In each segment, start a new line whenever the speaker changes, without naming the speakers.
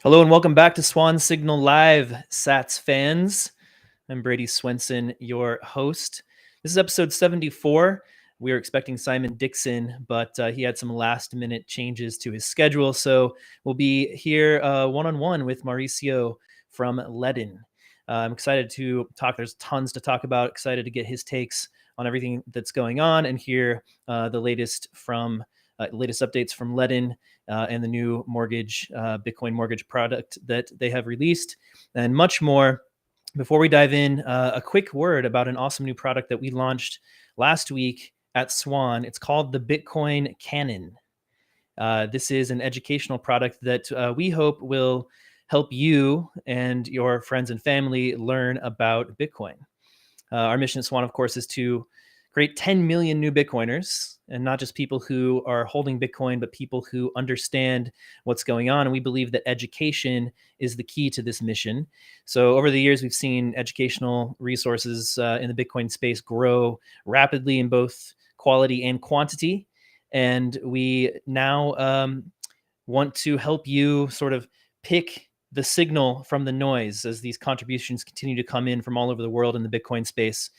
Hello and welcome back to Swan Signal Live, Sats fans. I'm Brady Swenson, your host. This is episode 74. We were expecting Simon Dixon, but he had some last minute changes to his schedule. So we'll be here one-on-one with Mauricio from Ledn. I'm excited to talk. There's tons to talk about. Excited to get his takes on everything that's going on and hear the latest updates from Ledn and the new Bitcoin mortgage product that they have released, and much more. Before we dive in, a quick word about an awesome new product that we launched last week at Swan. It's called the Bitcoin Canon. This is an educational product that we hope will help you and your friends and family learn about Bitcoin. Our mission at Swan, of course, is to create 10 million new Bitcoiners, and not just people who are holding Bitcoin, but people who understand what's going on. And we believe that education is the key to this mission. So over the years, we've seen educational resources in the Bitcoin space grow rapidly in both quality and quantity. And we now want to help you sort of pick the signal from the noise as these contributions continue to come in from all over the world in the Bitcoin space.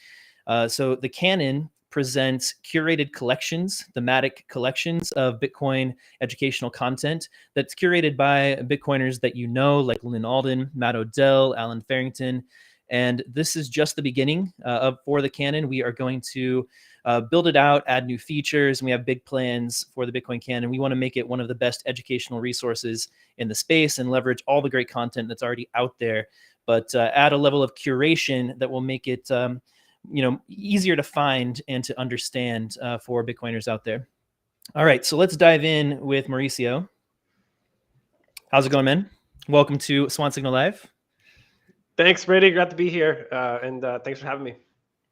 So the Canon presents curated collections, thematic collections of Bitcoin educational content that's curated by Bitcoiners that you know, like Lynn Alden, Matt Odell, Alan Farrington. And this is just the beginning for the Canon. We are going to build it out, add new features, and we have big plans for the Bitcoin Canon. We want to make it one of the best educational resources in the space and leverage all the great content that's already out there, but add a level of curation that will make it easier to find and to understand for Bitcoiners out there. All right, so let's dive in with Mauricio. How's it going, man? Welcome to Swan Signal Live.
Thanks, Brady. Glad to be here, and thanks for having me.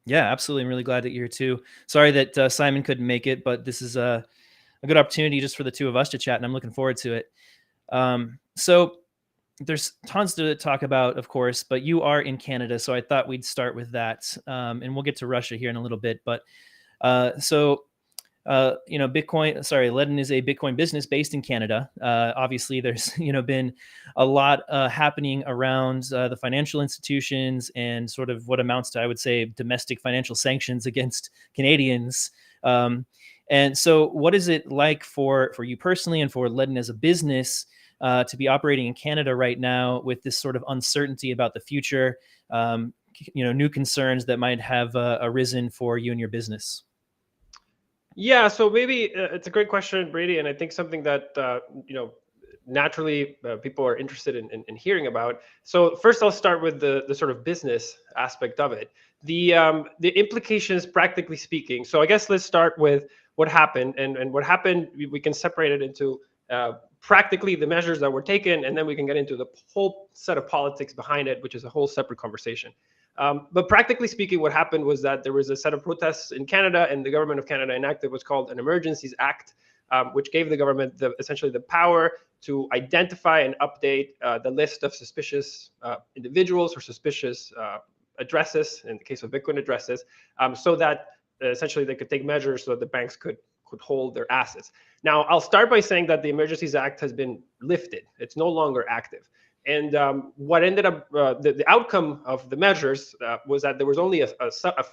Yeah, absolutely. I'm really glad that you're here too. Sorry that Simon couldn't make it, but this is a good opportunity just for the two of us to chat, and I'm looking forward to it. So there's tons to talk about, of course, but you are in Canada, so I thought we'd start with that, and we'll get to Russia here in a little bit. But Ledn is a Bitcoin business based in Canada. Obviously, there's been a lot happening around the financial institutions and sort of what amounts to, I would say, domestic financial sanctions against Canadians. And so, what is it like for you personally and for Ledn as a business to be operating in Canada right now with this sort of uncertainty about the future? New concerns that might have arisen for you and your business.
Yeah, so maybe it's a great question, Brady, and I think something that naturally people are interested in hearing about. So first, I'll start with the sort of business aspect of it, the implications, practically speaking. So I guess let's start with what happened, and what happened. We can separate it into practically the measures that were taken, and then we can get into the whole set of politics behind it, which is a whole separate conversation. But practically speaking, what happened was that there was a set of protests in Canada, and the government of Canada enacted what's called an Emergencies Act, which gave the government essentially the power to identify and update the list of suspicious individuals or suspicious addresses, in the case of Bitcoin addresses, so that essentially they could take measures so that the banks could hold their assets. Now, I'll start by saying that the Emergencies Act has been lifted. It's no longer active. And what ended up, the outcome of the measures was that there was only a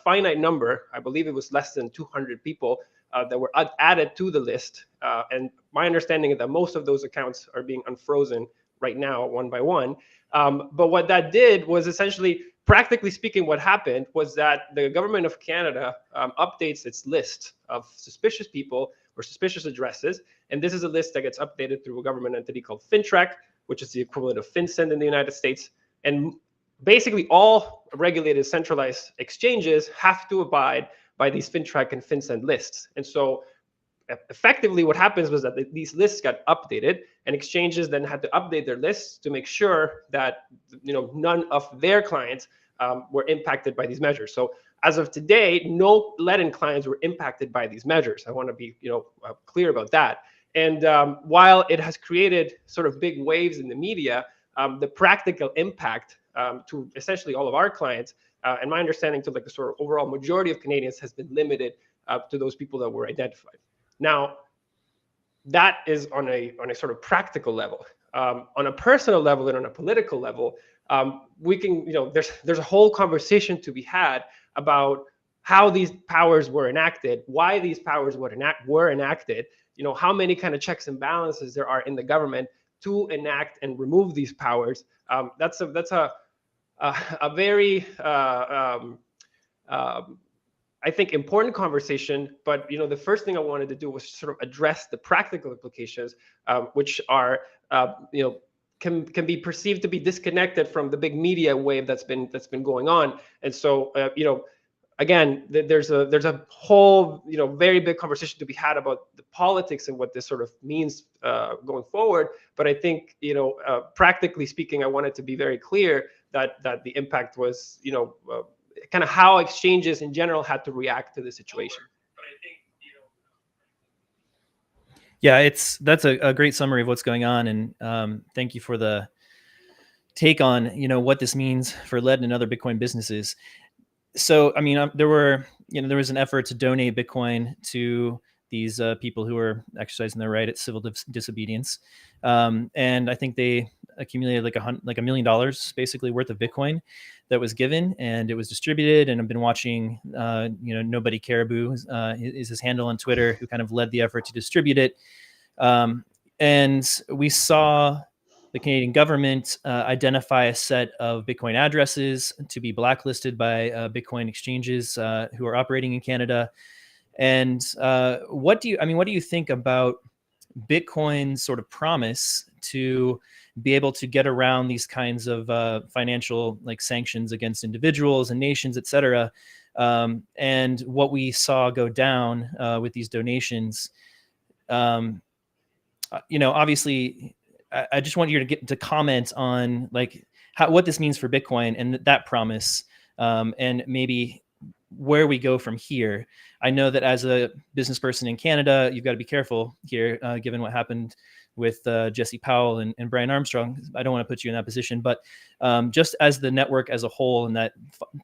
finite number. I believe it was less than 200 people that were added to the list. And my understanding is that most of those accounts are being unfrozen right now, one by one. But what that did was essentially, practically speaking, what happened was that the government of Canada updates its list of suspicious people or suspicious addresses. And this is a list that gets updated through a government entity called FinTrack, which is the equivalent of FinCEN in the United States. And basically all regulated centralized exchanges have to abide by these FinTrack and FinCEN lists. And so effectively what happens was that these lists got updated, and exchanges then had to update their lists to make sure that none of their clients were impacted by these measures. So as of today, no Ledn clients were impacted by these measures. I want to be clear about that. And while it has created sort of big waves in the media, the practical impact to essentially all of our clients, and my understanding to like the sort of overall majority of Canadians, has been limited to those people that were identified. Now, that is on a sort of practical level. on a personal level and on a political level, we can, there's a whole conversation to be had about how these powers were enacted, why these powers were enacted, how many kind of checks and balances there are in the government to enact and remove these powers. That's a very I think important conversation. But the first thing I wanted to do was sort of address the practical implications, which are can be perceived to be disconnected from the big media wave that's been going on. And so again, there's a whole very big conversation to be had about the politics and what this sort of means going forward. But I think practically speaking, I wanted to be very clear that the impact was kind of how exchanges in general had to react to the situation.
Yeah, that's a great summary of what's going on, and thank you for the take on what this means for Ledn and other Bitcoin businesses. So, I mean, there was an effort to donate Bitcoin to these people who were exercising their right at civil disobedience, and I think they accumulated like $1 million basically worth of Bitcoin that was given, and it was distributed. And I've been watching, Nobody Caribou is his handle on Twitter, who kind of led the effort to distribute it, and we saw the Canadian government identify a set of Bitcoin addresses to be blacklisted by Bitcoin exchanges who are operating in Canada. And what do you think about Bitcoin's sort of promise to be able to get around these kinds of financial sanctions against individuals and nations, et cetera, and what we saw go down with these donations? Obviously, I just want you to get to comment on what this means for Bitcoin and that promise, and maybe where we go from here. I know that as a business person in Canada, you've got to be careful here, given what happened with Jesse Powell and Brian Armstrong. I don't want to put you in that position, but just as the network as a whole, and that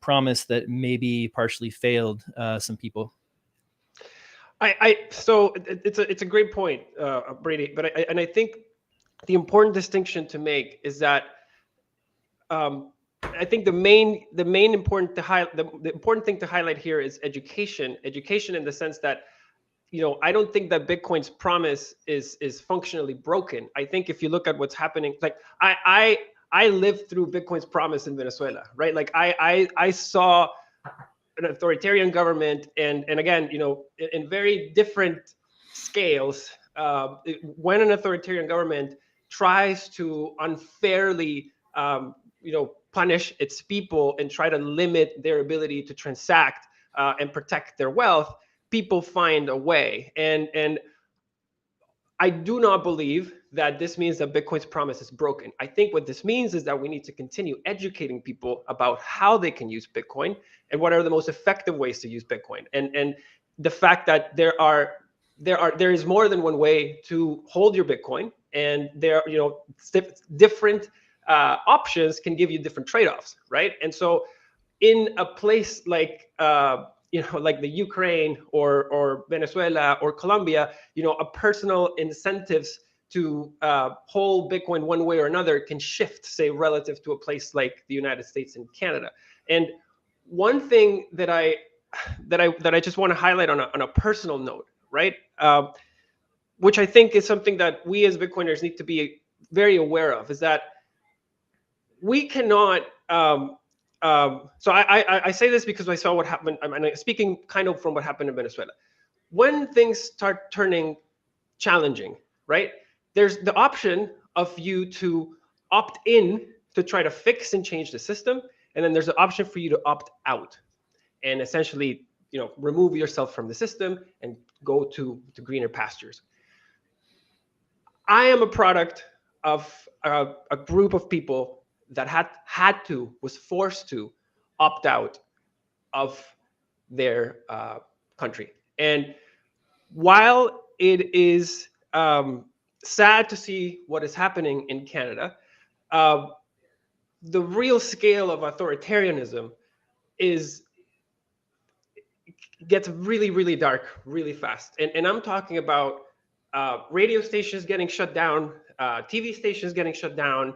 promise that maybe partially failed some people.
So it's a great point, Brady. But I think the important distinction to make is that I think the main important the important thing to highlight here is education in the sense that I don't think that Bitcoin's promise is functionally broken. I think if you look at what's happening, like I lived through Bitcoin's promise in Venezuela, right? Like I saw an authoritarian government, and again, in very different scales, when an authoritarian government tries to unfairly punish its people and try to limit their ability to transact and protect their wealth, people find a way. And I do not believe that this means that Bitcoin's promise is broken. I think what this means is that we need to continue educating people about how they can use Bitcoin and what are the most effective ways to use Bitcoin. And the fact that there is more than one way to hold your Bitcoin, and there different options can give you different trade-offs, right? And so in a place like like the Ukraine or Venezuela or Colombia, a personal incentives to hold Bitcoin one way or another can shift, say, relative to a place like the United States and Canada. And one thing that I just want to highlight on a personal note, right, which I think is something that we as Bitcoiners need to be very aware of, is that we cannot. So I say this because I saw what happened. I'm speaking kind of from what happened in Venezuela. When things start turning challenging, right? There's the option of you to opt in to try to fix and change the system, and then there's the option for you to opt out and essentially, remove yourself from the system and go to greener pastures. I am a product of a group of people that was forced to opt out of their country. And while it is sad to see what is happening in Canada, the real scale of authoritarianism gets really, really dark really fast. And I'm talking about radio stations getting shut down, TV stations getting shut down,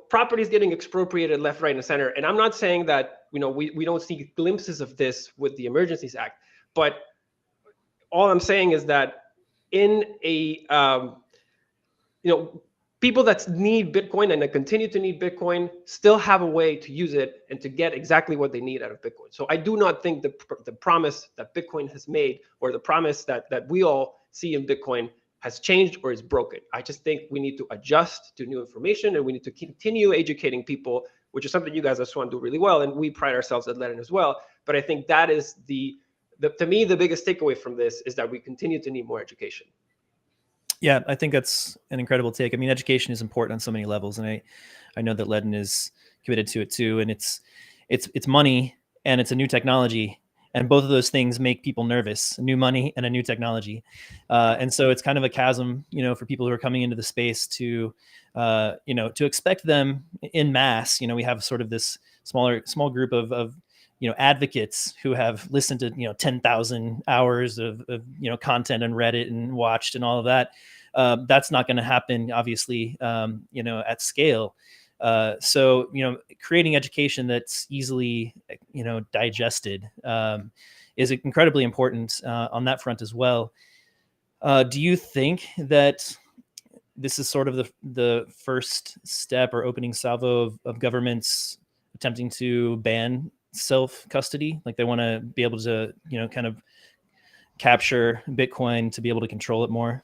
properties getting expropriated left, right, and center. And I'm not saying that we don't see glimpses of this with the Emergencies Act, but all I'm saying is that in a people that need Bitcoin and that continue to need Bitcoin still have a way to use it and to get exactly what they need out of Bitcoin. So I do not think the promise that Bitcoin has made, or the promise that we all see in Bitcoin, has changed or is broken. I just think we need to adjust to new information, and we need to continue educating people, which is something you guys at Swan do really well, and we pride ourselves at Ledn as well. But I think that is to me, the biggest takeaway from this is that we continue to need more education.
Yeah, I think that's an incredible take. I mean, education is important on so many levels, and I know that Ledn is committed to it too. And it's money, and it's a new technology, and both of those things make people nervous: new money and a new technology. And so it's kind of a chasm, for people who are coming into the space to expect them in mass. We have sort of this small group of advocates who have listened to 10,000 hours of content on Reddit and watched and all of that. That's not going to happen, obviously, at scale. So creating education that's easily digested is incredibly important on that front as well. Do you think that this is sort of the first step or opening salvo of governments attempting to ban self-custody? Like, they want to be able to kind of capture Bitcoin to be able to control it more?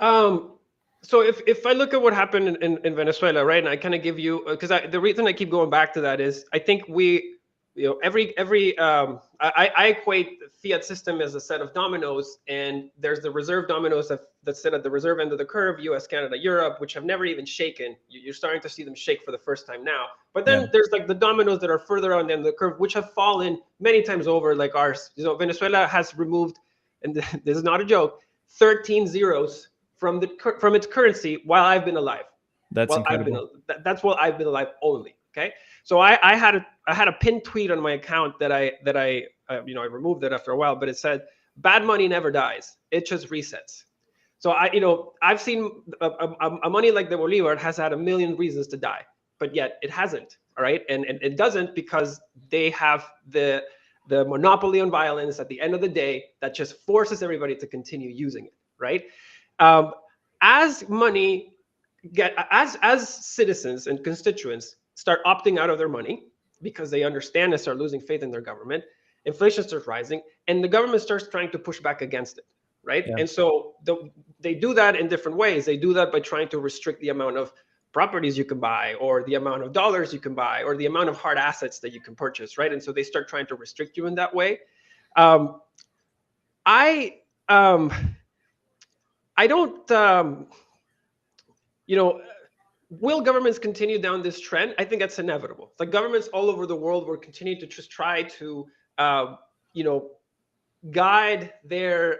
So if I look at what happened in Venezuela, right, and I kind of give you, because the reason I keep going back to that is I think I equate the fiat system as a set of dominoes, and there's the reserve dominoes that sit at the reserve end of the curve: US, Canada, Europe, which have never even shaken. You're starting to see them shake for the first time now. But then there's like the dominoes that are further on the end of the curve, which have fallen many times over, like ours. Venezuela has removed, and this is not a joke, 13 zeros from its currency while I've been alive.
That's incredible.
That's while I've been alive only. Okay, so I had a pinned tweet on my account that I removed it after a while, but it said, "Bad money never dies; it just resets." So I've seen a money like the Bolivar has had a million reasons to die, but yet it hasn't. All right, and it doesn't because they have the monopoly on violence at the end of the day that just forces everybody to continue using it. Right. As citizens and constituents start opting out of their money because they understand and start losing faith in their government, inflation starts rising, and the government starts trying to push back against it, right? Yeah. And so they do that in different ways. They do that by trying to restrict the amount of properties you can buy, or the amount of dollars you can buy, or the amount of hard assets that you can purchase, right? And so they start trying to restrict you in that way. I don't, will governments continue down this trend? I think that's inevitable. Like, governments all over the world will continue to just try to, guide their,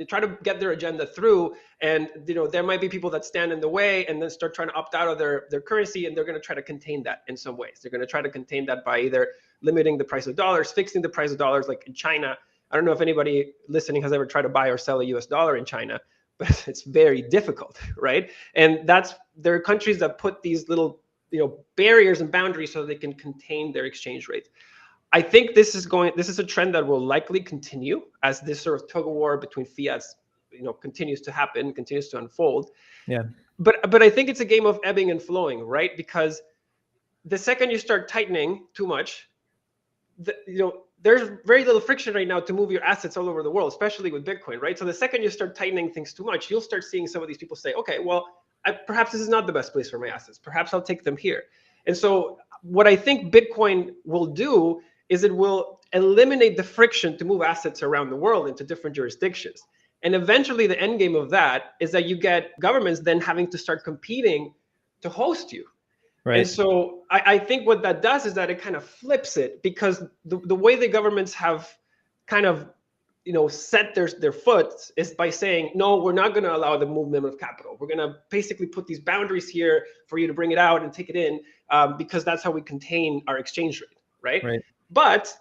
try to get their agenda through. And, there might be people that stand in the way and then start trying to opt out of their currency. And they're going to try to contain that in some ways. They're going to try to contain that by either limiting the price of dollars, fixing the price of dollars, like in China. I don't know if anybody listening has ever tried to buy or sell a US dollar in China, but it's very difficult, right? And there are countries that put these little barriers and boundaries so they can contain their exchange rate. I think this is a trend that will likely continue as this sort of tug of war between fiats continues to happen, continues to unfold.
Yeah.
But I think it's a game of ebbing and flowing, right? Because the second you start tightening too much, there's very little friction right now to move your assets all over the world, especially with Bitcoin, right? So the second you start tightening things too much, you'll start seeing some of these people say, okay, well, perhaps this is not the best place for my assets. Perhaps I'll take them here. And so what I think Bitcoin will do is it will eliminate the friction to move assets around the world into different jurisdictions. And eventually the end game of that is that you get governments then having to start competing to host you. Right. And so I think what that does is that it kind of flips it, because the way the governments have kind of set their foot is by saying, no, we're not going to allow the movement of capital. We're going to basically put these boundaries here for you to bring it out and take it in, because that's how we contain our exchange rate, right? But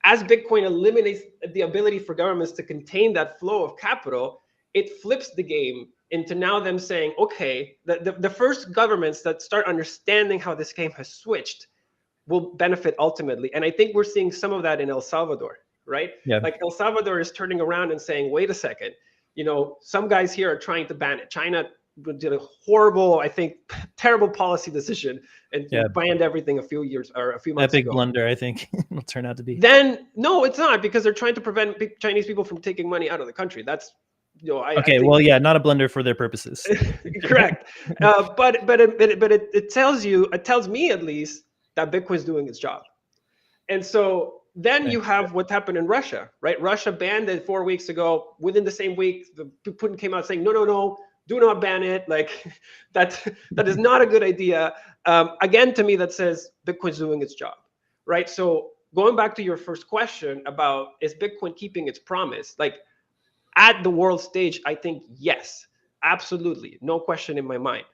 as Bitcoin eliminates the ability for governments to contain that flow of capital, it flips the game into now them saying, okay, the first governments that start understanding how this game has switched will benefit ultimately. And I think we're seeing some of that in El Salvador, right?
Yeah.
Like El Salvador is turning around and saying, wait a second, some guys here are trying to ban it. China did a horrible, I think, terrible policy decision and banned everything a few months
That big
ago.
blunder, I think, will turn out to be.
Then no, it's not, because they're trying to prevent Chinese people from taking money out of the country. That's I
Okay,
think,
well, yeah, not a blunder for their purposes.
correct. But it tells me at least that Bitcoin's doing its job. And so then you have what happened in Russia, right? Russia banned it 4 weeks ago. Within the same week, Putin came out saying, no, do not ban it. Like that is not a good idea. Again, to me, that says Bitcoin's doing its job, right? So going back to your first question about, is Bitcoin keeping its promise? Like at the world stage, I think yes, absolutely, no question in my mind.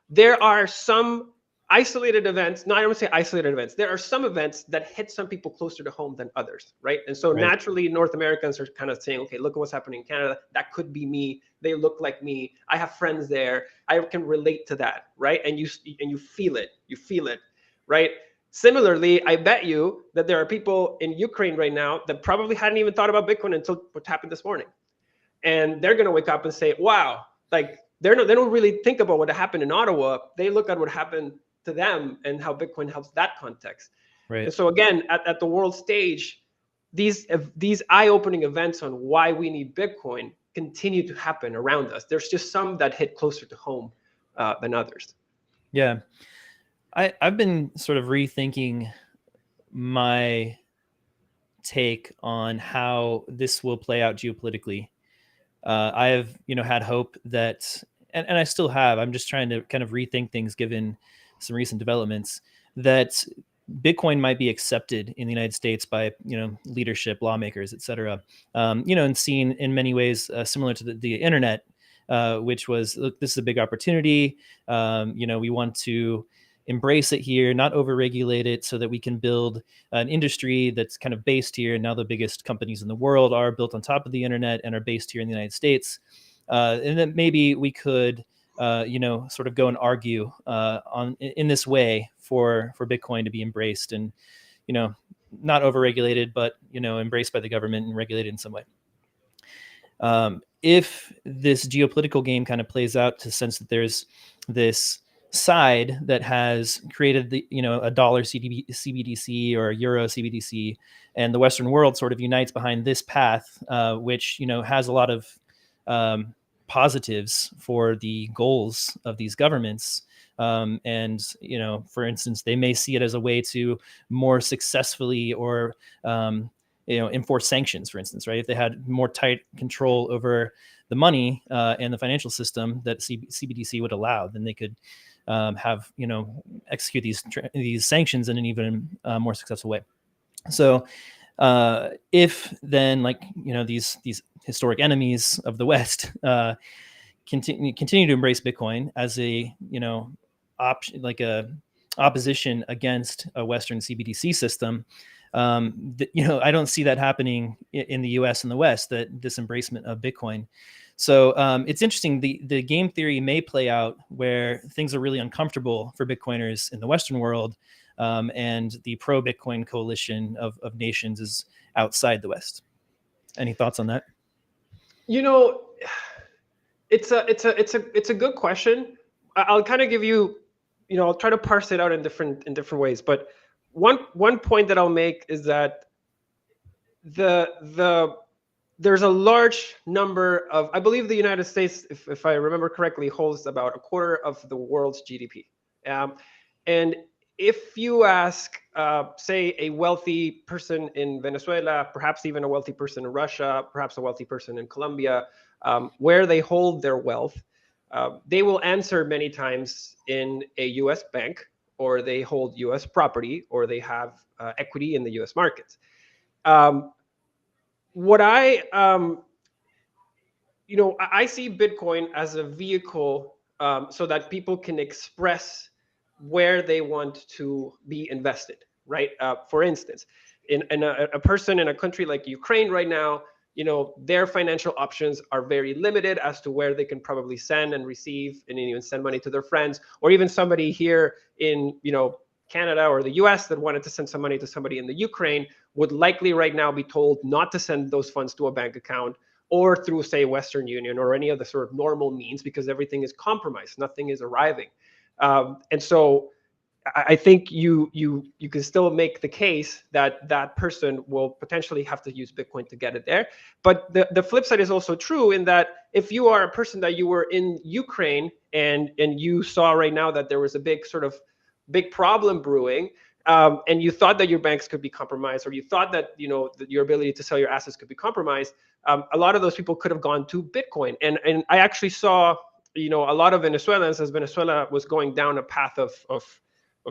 There are some isolated events. No, I don't say isolated events. There are some events that hit some people closer to home than others, right? And so naturally, North Americans are kind of saying, okay, look at what's happening in Canada. That could be me. They look like me. I have friends there. I can relate to that, right? And you feel it. You feel it, right? Similarly, I bet you that there are people in Ukraine right now that probably hadn't even thought about Bitcoin until what happened this morning. And they're going to wake up and say, wow, like they don't really think about what happened in Ottawa. They look at what happened to them and how Bitcoin helps that context.
Right.
And so again, at the world stage, these eye-opening events on why we need Bitcoin continue to happen around us. There's just some that hit closer to home than others.
Yeah. I've been sort of rethinking my take on how this will play out geopolitically. I have, had hope that, and I still have, I'm just trying to kind of rethink things given some recent developments, that Bitcoin might be accepted in the United States by, leadership, lawmakers, et cetera. And seen in many ways similar to the internet, which was, look, this is a big opportunity. We want to embrace it here, not overregulate it, so that we can build an industry that's kind of based here. And now the biggest companies in the world are built on top of the internet and are based here in the United States. And then maybe we could, sort of go and argue in this way for Bitcoin to be embraced and, not overregulated, but, embraced by the government and regulated in some way. If this geopolitical game kind of plays out to sense that there's this side that has created the a dollar CBDC or a euro CBDC, and the Western world sort of unites behind this path, which has a lot of positives for the goals of these governments. And for instance, they may see it as a way to more successfully or enforce sanctions, for instance, right? If they had more tight control over the money and the financial system that CBDC would allow, then they could have execute these sanctions in an even more successful way. So if then, like, these historic enemies of the West continue to embrace Bitcoin as a option, like a opposition against a Western CBDC system, I don't see that happening in the U.S. and the West, that this embracement of Bitcoin. So it's interesting. The game theory may play out where things are really uncomfortable for Bitcoiners in the Western world, and the pro-Bitcoin coalition of nations is outside the West. Any thoughts on that?
It's a good question. I'll kind of give you, I'll try to parse it out in different ways. But one point that I'll make is that there's a large number of, I believe the United States, if I remember correctly, holds about a quarter of the world's GDP. And if you ask, say, a wealthy person in Venezuela, perhaps even a wealthy person in Russia, perhaps a wealthy person in Colombia, where they hold their wealth, they will answer many times in a US bank, or they hold US property, or they have equity in the US markets. What I see Bitcoin as a vehicle so that people can express where they want to be invested, right? For instance, in a person in a country like Ukraine right now, their financial options are very limited as to where they can probably send and receive and even send money to their friends, or even somebody here in Canada or the US that wanted to send some money to somebody in the Ukraine would likely right now be told not to send those funds to a bank account or through, say, Western Union or any other sort of normal means, because everything is compromised, nothing is arriving. And so I think you can still make the case that that person will potentially have to use Bitcoin to get it there. But the flip side is also true, in that if you are a person that you were in Ukraine and you saw right now that there was a big problem brewing, and you thought that your banks could be compromised, or you thought that that your ability to sell your assets could be compromised, a lot of those people could have gone to Bitcoin. And I actually saw a lot of Venezuelans, as Venezuela was going down a path of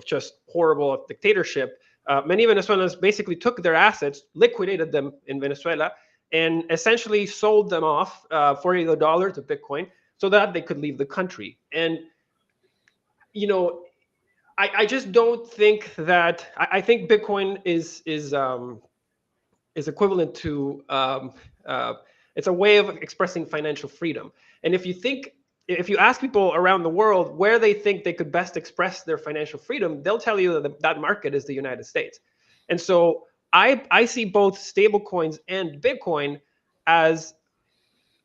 just horrible dictatorship. Many Venezuelans basically took their assets, liquidated them in Venezuela, and essentially sold them off for the dollar to Bitcoin so that they could leave the country. And I just don't think that I think Bitcoin is equivalent to it's a way of expressing financial freedom. And if you ask people around the world where they think they could best express their financial freedom, they'll tell you that that market is the United States. And so I see both stablecoins and Bitcoin as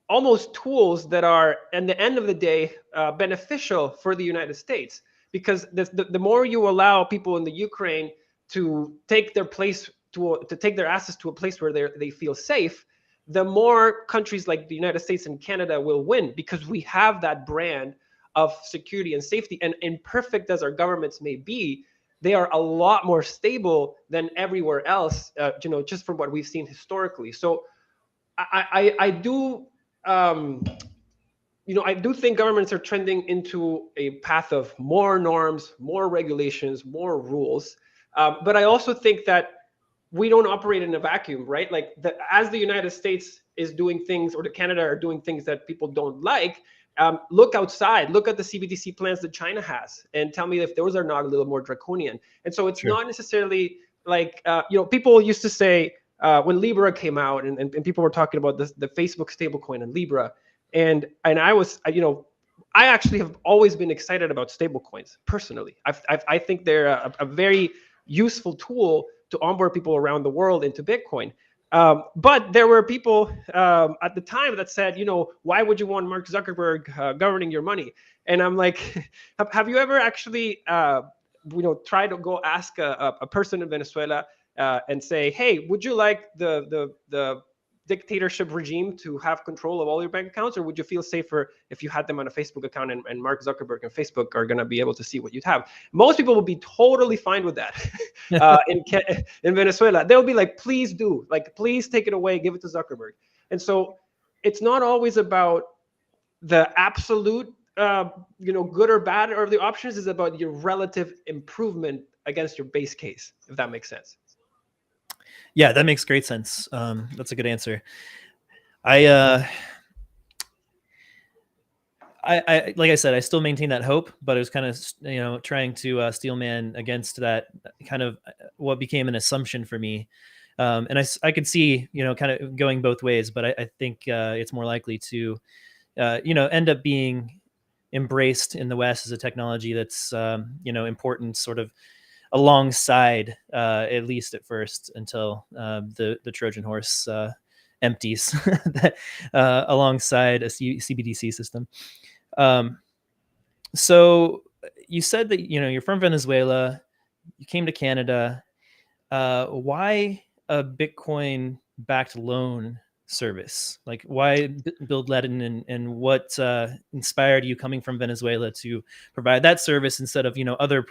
almost tools that are, at the end of the day, beneficial for the United States, because the more you allow people in the Ukraine to take their place to take their assets to a place where they feel safe, the more countries like the United States and Canada will win, because we have that brand of security and safety. And imperfect as our governments may be, they are a lot more stable than everywhere else, just from what we've seen historically. So I do I do think governments are trending into a path of more norms, more regulations, more rules. But I also think that we don't operate in a vacuum, right? Like as the United States is doing things, or the Canada are doing things that people don't like, look outside, look at the CBDC plans that China has, and tell me if those are not a little more draconian. And so it's not necessarily like, people used to say when Libra came out, and people were talking about the Facebook stablecoin and Libra, and I was, I actually have always been excited about stablecoins personally. I think they're a very useful tool to onboard people around the world into Bitcoin. But there were people at the time that said, why would you want Mark Zuckerberg governing your money? And I'm like, have you ever actually, try to go ask a person in Venezuela and say, hey, would you like the dictatorship regime to have control of all your bank accounts, or would you feel safer if you had them on a Facebook account, and Mark Zuckerberg and Facebook are going to be able to see what you'd have? Most people will be totally fine with that. In Venezuela, they'll be like, please do, like, please take it away, give it to Zuckerberg. And so it's not always about the absolute good or bad of the options. Is about your relative improvement against your base case, if that makes sense.
Yeah, that makes great sense. That's a good answer. I like I said, I still maintain that hope, but it was kind of trying to steelman against that kind of what became an assumption for me. And I could see kind of going both ways, but I think it's more likely to end up being embraced in the West as a technology that's important sort of alongside, at least at first, until the Trojan horse empties that, alongside a CBDC system. So you said that you're from Venezuela, you came to Canada. Why a Bitcoin-backed loan service? Like, why build Ledn, and what inspired you coming from Venezuela to provide that service instead of other?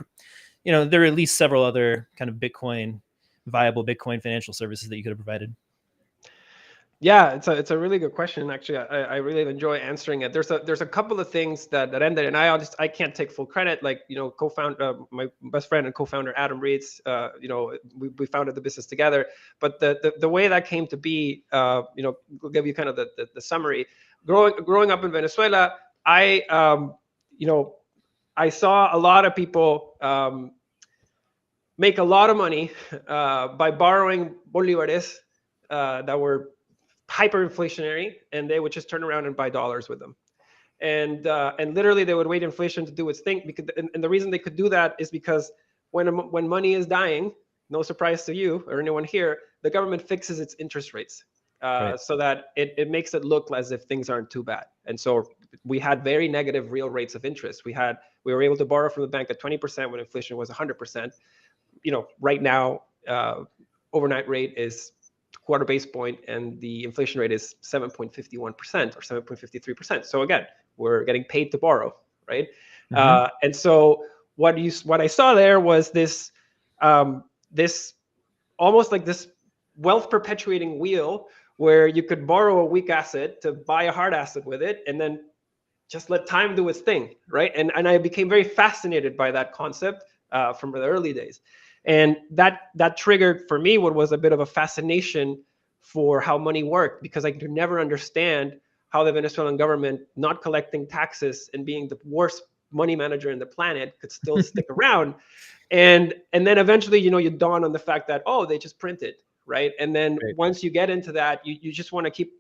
There are at least several other kind of viable Bitcoin financial services that you could have provided.
Yeah, it's a really good question. Actually, I really enjoy answering it. There's a couple of things that ended, and I can't take full credit. Like, co-founder, my best friend and co-founder Adam Reitz, we founded the business together. But the way that came to be, we'll give you kind of the summary. Growing up in Venezuela, I saw a lot of people make a lot of money by borrowing bolivares that were hyperinflationary, and they would just turn around and buy dollars with them. And literally they would wait inflation to do its thing. Because and the reason they could do that is because when money is dying, no surprise to you or anyone here, the government fixes its interest rates
Right.
so that it makes it look as if things aren't too bad. And so we had very negative real rates of interest. We were able to borrow from the bank at 20% when inflation was 100%. Right now, overnight rate is quarter base point, and the inflation rate is 7.51% or 7.53%. So again, we're getting paid to borrow, right?
Mhm.
And so what I saw there was this this almost like this wealth perpetuating wheel where you could borrow a weak asset to buy a hard asset with it, and then just let time do its thing, right? And I became very fascinated by that concept from the early days, and that triggered for me what was a bit of a fascination for how money worked, because I could never understand how the Venezuelan government, not collecting taxes and being the worst money manager in the planet, could still stick around. And then eventually, you dawn on the fact that, oh, they just printed, right? And then
Right.
once you get into that, you just want to keep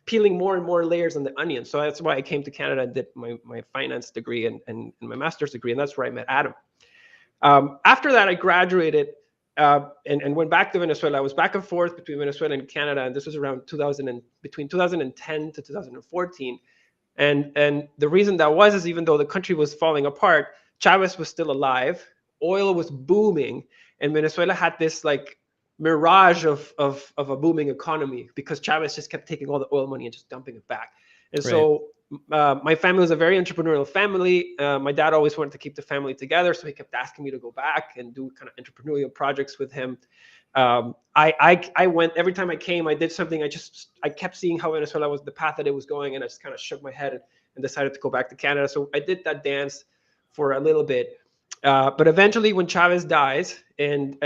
peeling more and more layers on the onion. So that's why I came to Canada and did my finance degree and my master's degree, and that's where I met Adam. After that, I graduated and went back to Venezuela. I was back and forth between Venezuela and Canada, and this was around between 2010 to 2014. And the reason that was is, even though the country was falling apart, Chavez was still alive, oil was booming, and Venezuela had this like mirage of a booming economy because Chavez just kept taking all the oil money and just dumping it back. And
Right.
so my family was a very entrepreneurial family. My dad always wanted to keep the family together, so he kept asking me to go back and do kind of entrepreneurial projects with him. I went every time I came. I did something. I kept seeing how Venezuela was the path that it was going, and I just kind of shook my head and decided to go back to Canada. So I did that dance for a little bit. But eventually, when Chavez dies, and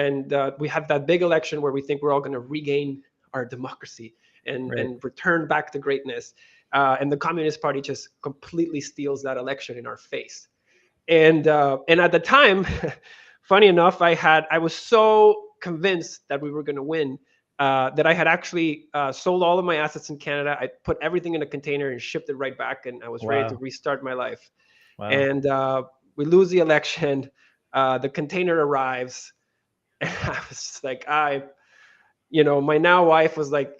we have that big election where we think we're all going to regain our democracy
Right.
and return back to greatness, and the Communist Party just completely steals that election in our face. And at the time, funny enough, I was so convinced that we were going to win that I had actually sold all of my assets in Canada. I put everything in a container and shipped it right back, and I was ready to
Wow.
restart my life.
Wow.
And we lose the election. The container arrives, and I was just like, my now wife was like,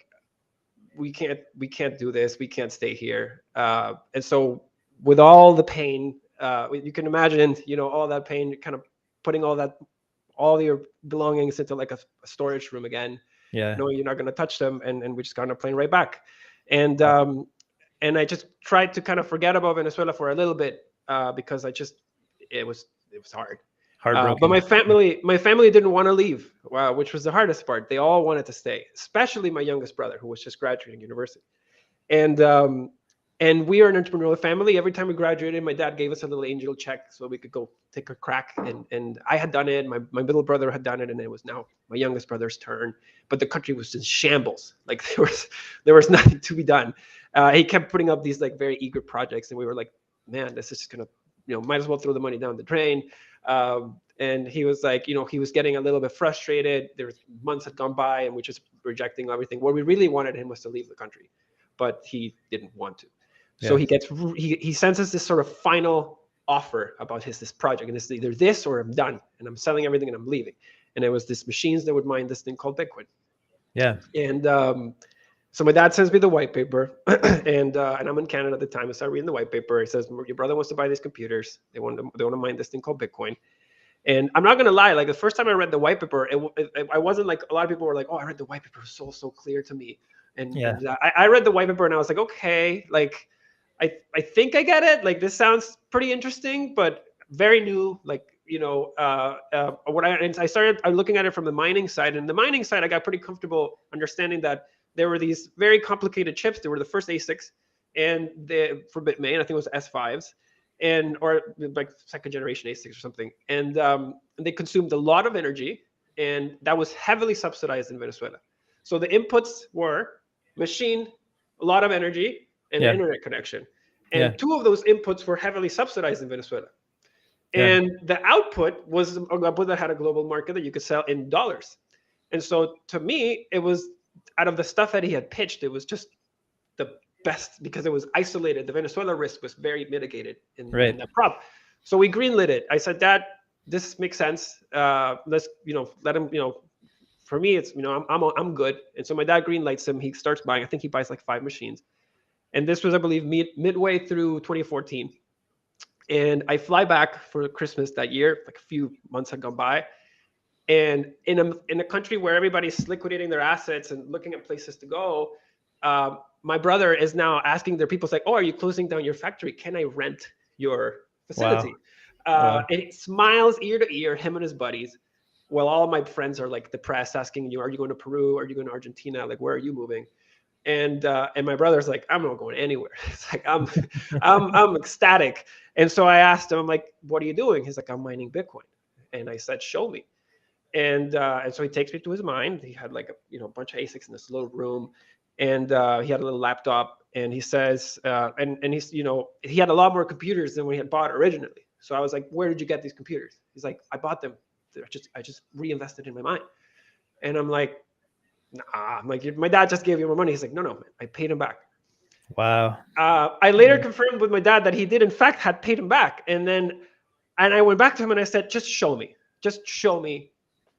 we can't do this. We can't stay here. And so with all the pain, you can imagine, all that pain, kind of putting all your belongings into like a storage room again,
Yeah.
knowing you're not going to touch them. And we just got on a plane right back. And,
Wow.
and I just tried to kind of forget about Venezuela for a little bit because it was hard. But
Heartbroken.
my family didn't want to leave, which was the hardest part. They all wanted to stay, especially my youngest brother, who was just graduating university. And we are an entrepreneurial family. Every time we graduated, my dad gave us a little angel check so we could go take a crack. And I had done it. My middle brother had done it, and it was now my youngest brother's turn. But the country was in shambles. Like there was nothing to be done. He kept putting up these like very eager projects, and we were like, man, this is just gonna, might as well throw the money down the drain. And he was like, he was getting a little bit frustrated. There was months had gone by, and we just rejecting everything. What we really wanted him was to leave the country, but he didn't want to. So
Yeah.
he sends us this sort of final offer about this project, and it's either this or I'm done, and I'm selling everything and I'm leaving. And it was this machines that would mine this thing called Bitcoin.
Yeah.
And so my dad sends me the white paper, and I'm in Canada at the time. I start reading the white paper. It says your brother wants to buy these computers. They want to mine this thing called Bitcoin. And I'm not gonna lie, like the first time I read the white paper, I wasn't like a lot of people were like, oh, I read the white paper, it was so clear to me.
Yeah.
And I read the white paper and I was like, okay, like I think I get it. Like this sounds pretty interesting, but very new. Like and I started looking at it from the mining side, and the mining side I got pretty comfortable understanding that there were these very complicated chips. They were the first ASICs, and for Bitmain, I think it was S5s, or like second generation ASICs or something, and they consumed a lot of energy, and that was heavily subsidized in Venezuela. So the inputs were machine, a lot of energy, and an
Yeah.
internet connection.
Yeah.
And two of those inputs were heavily subsidized in Venezuela. And the output was a book that had a global market that you could sell in dollars. And so to me, it was, out of the stuff that he had pitched, it was just the best because it was isolated. The Venezuela risk was very mitigated in that prop. So we greenlit it. I said, Dad, this makes sense. Let's, let him, for me, it's, I'm good. And so my dad greenlights him. He starts buying. I think he buys like 5 machines. And this was, I believe, midway through 2014. And I fly back for Christmas that year. Like a few months had gone by. And in a country where everybody's liquidating their assets and looking at places to go, my brother is now asking their people, like, "Oh, are you closing down your factory? Can I rent your facility?"
Wow.
And it smiles ear to ear, him and his buddies. Well, all my friends are like depressed, asking you, "Are you going to Peru? Are you going to Argentina? Like, where are you moving?" And my brother's like, "I'm not going anywhere." It's like I'm ecstatic. And so I asked him, I'm like, "What are you doing?" He's like, "I'm mining Bitcoin." And I said, "Show me." And so he takes me to his mine. He had like a bunch of ASICs in this little room, and he had a little laptop. And he says, and he's he had a lot more computers than we had bought originally. So I was like, "Where did you get these computers?" He's like, "I bought them. I just reinvested in my mine." And I'm like, "Nah." I'm like, "My dad just gave you more money." He's like, "No, man, I paid him back."
Wow.
I later confirmed with my dad that he did in fact had paid him back. And I went back to him and I said, "Just show me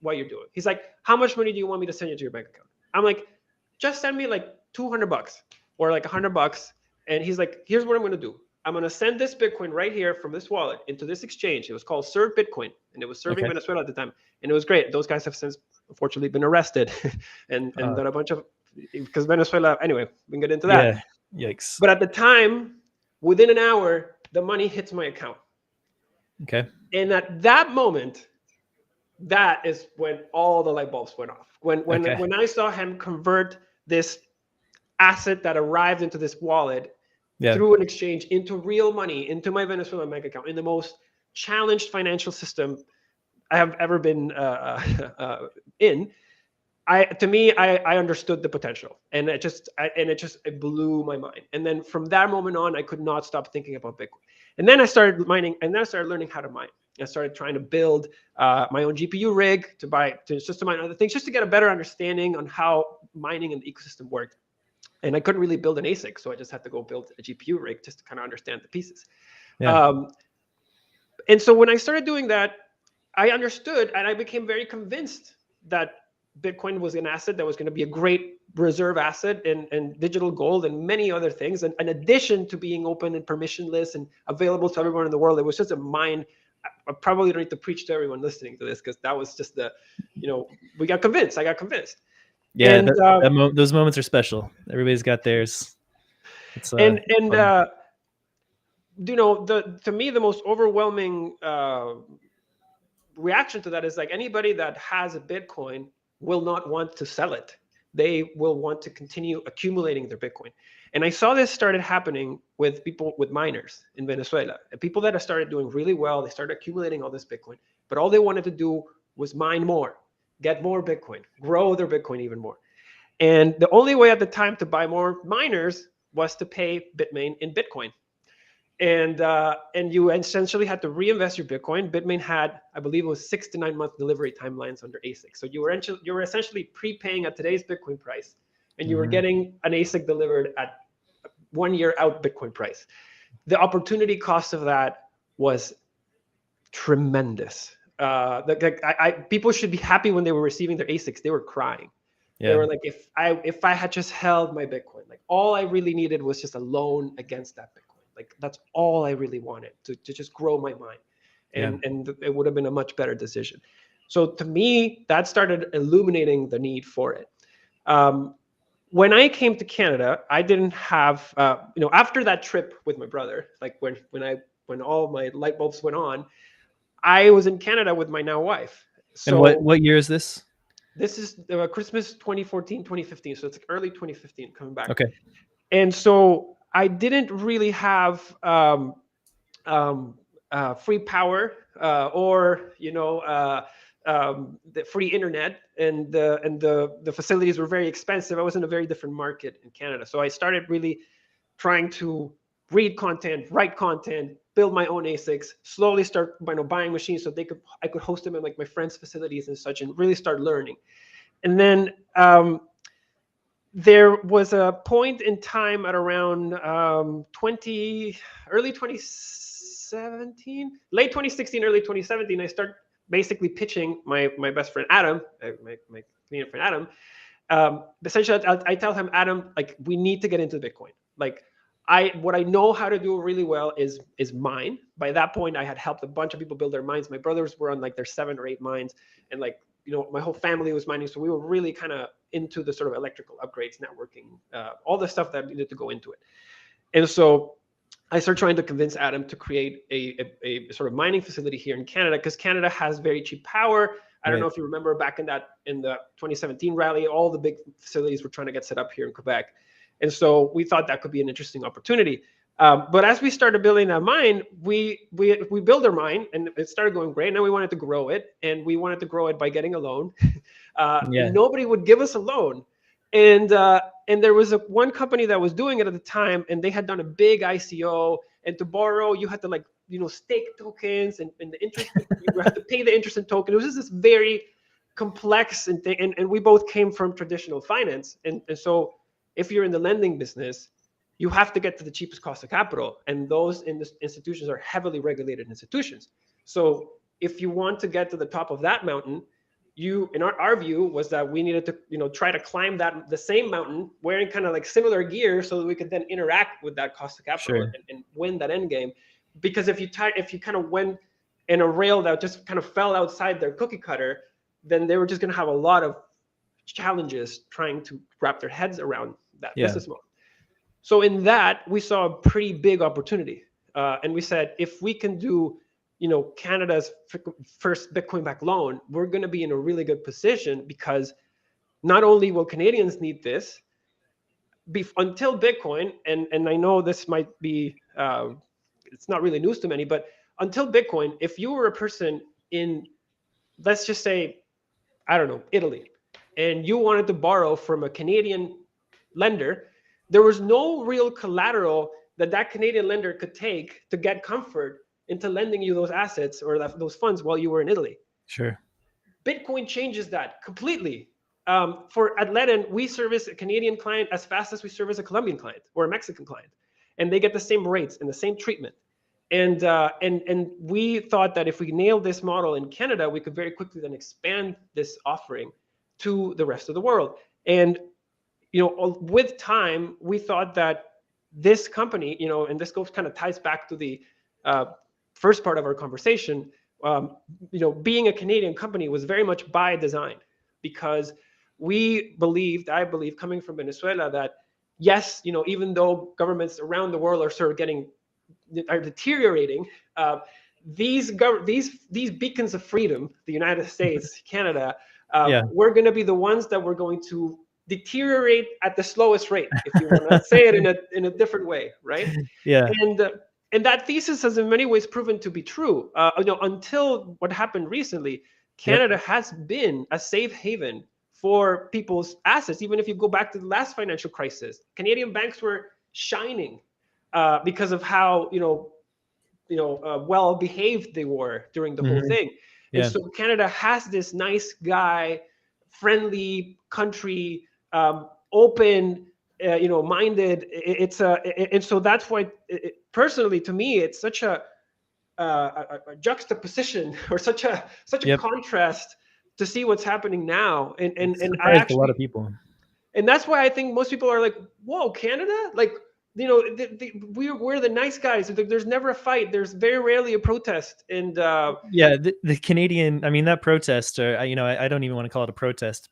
what you're doing." He's like, "How much money do you want me to send you to your bank account?" I'm like, "Just send me like $200 or like $100." And he's like, "Here's what I'm going to do. I'm going to send this Bitcoin right here from this wallet into this exchange." It was called Serve Bitcoin, and it was serving Venezuela at the time. And it was great. Those guys have since unfortunately been arrested and done a bunch of, because Venezuela, anyway, we can get into that.
Yeah. Yikes.
But at the time, within an hour, the money hits my account.
Okay.
And at that moment, that is when all the light bulbs went off. When I saw him convert this asset that arrived into this wallet through an exchange into real money, into my Venezuelan bank account, in the most challenged financial system I have ever been in, I understood the potential, and it blew my mind. And then from that moment on, I could not stop thinking about Bitcoin. And then I started mining, and then I started learning how to mine. I started trying to build my own GPU rig to mine other things, just to get a better understanding on how mining and the ecosystem worked. And I couldn't really build an ASIC, so I just had to go build a GPU rig just to kind of understand the pieces. And so when I started doing that, I understood, and I became very convinced that Bitcoin was an asset that was going to be a great reserve asset, and digital gold and many other things. And in addition to being open and permissionless and available to everyone in the world, it was just a mine. I probably don't need to preach to everyone listening to this, because that was just we got convinced. I got convinced.
Yeah,
and
those moments are special. Everybody's got theirs.
To me, the most overwhelming reaction to that is like, anybody that has a Bitcoin will not want to sell it. They will want to continue accumulating their Bitcoin. And I saw this started happening with people, with miners in Venezuela, and people that have started doing really well. They started accumulating all this Bitcoin, but all they wanted to do was mine more, get more Bitcoin, grow their Bitcoin even more. And the only way at the time to buy more miners was to pay Bitmain in Bitcoin. And you essentially had to reinvest your Bitcoin. Bitmain had, I believe it was 6 to 9 month delivery timelines under ASIC. So you were essentially prepaying at today's Bitcoin price, and you were getting an ASIC delivered at 1 year out Bitcoin price. The opportunity cost of that was tremendous. People should be happy when they were receiving their ASICs. They were crying. They were like, if I had just held my Bitcoin, like all I really needed was just a loan against that Bitcoin. Like that's all I really wanted, to just grow my mind. And it would have been a much better decision. So to me, that started illuminating the need for it. When I came to Canada, I didn't have, after that trip with my brother, like when all my light bulbs went on, I was in Canada with my now wife. So
and what year is this?
This is Christmas 2014, 2015. So it's like early 2015 coming back.
Okay.
And so I didn't really have free power or the free internet, and the facilities were very expensive. I was in a very different market in Canada, so I started really trying to read content, write content, build my own ASICs, slowly start buying machines so I could host them in like my friends' facilities and such, and really start learning. And then there was a point in time at around early 2017, late 2016, early 2017, I start basically pitching my best friend Adam, my Canadian friend Adam. Essentially, I tell him, Adam, like, we need to get into Bitcoin. Like, what I know how to do really well is mine. By that point, I had helped a bunch of people build their mines. My brothers were on like their 7 or 8 mines, and like, my whole family was mining, so we were really kind of into the sort of electrical upgrades, networking, all the stuff that needed to go into it. And so I started trying to convince Adam to create a sort of mining facility here in Canada, because Canada has very cheap power. I don't know if you remember back in the 2017 rally, all the big facilities were trying to get set up here in Quebec. And so we thought that could be an interesting opportunity. But as we started building that mine, we built our mine and it started going great. Now we wanted to grow it, and we wanted to grow it by getting a loan. And nobody would give us a loan. And there was one company that was doing it at the time, and they had done a big ICO. And to borrow, you had to like, stake tokens, and the interest, you had to pay the interest in token. It was just this very complex and thing. And we both came from traditional finance. And so if you're in the lending business, you have to get to the cheapest cost of capital. And those institutions are heavily regulated institutions. So if you want to get to the top of that mountain, in our view was that we needed to, try to climb the same mountain wearing kind of like similar gear, so that we could then interact with that cost of capital and win that end game. Because if you kind of went in a rail that just kind of fell outside their cookie cutter, then they were just going to have a lot of challenges trying to wrap their heads around that business model. So in that, we saw a pretty big opportunity. And we said, if we can do, Canada's first Bitcoin-backed loan, we're going to be in a really good position, because not only will Canadians need this, until Bitcoin, and I know this might be, it's not really news to many, but until Bitcoin, if you were a person in, let's just say, I don't know, Italy, and you wanted to borrow from a Canadian lender, there was no real collateral that Canadian lender could take to get comfort into lending you those assets or those funds while you were in Italy.
Sure.
Bitcoin changes that completely. At Ledn, we service a Canadian client as fast as we service a Colombian client or a Mexican client, and they get the same rates and the same treatment. And we thought that if we nailed this model in Canada, we could very quickly then expand this offering to the rest of the world. And with time, we thought that this company, and this kind of ties back to the first part of our conversation, being a Canadian company was very much by design, because I believe coming from Venezuela, that yes, even though governments around the world are sort of are deteriorating, these beacons of freedom, the United States, Canada, we're going to be the ones that we're going to deteriorate at the slowest rate, if you want to say it in a different way, right?
Yeah.
And that thesis has in many ways proven to be true. Until what happened recently, Canada has been a safe haven for people's assets. Even if you go back to the last financial crisis, Canadian banks were shining because of how well behaved they were during the whole thing. And so Canada has this nice guy, friendly country, open, minded. And so that's why, personally, to me, it's such a juxtaposition, or such a contrast to see what's happening now. And I actually,
a lot of people.
And that's why I think most people are like, "Whoa, Canada!" Like, we're the nice guys. There's never a fight. There's very rarely a protest. And
the Canadian, I mean, that protest, or I don't even want to call it a protest.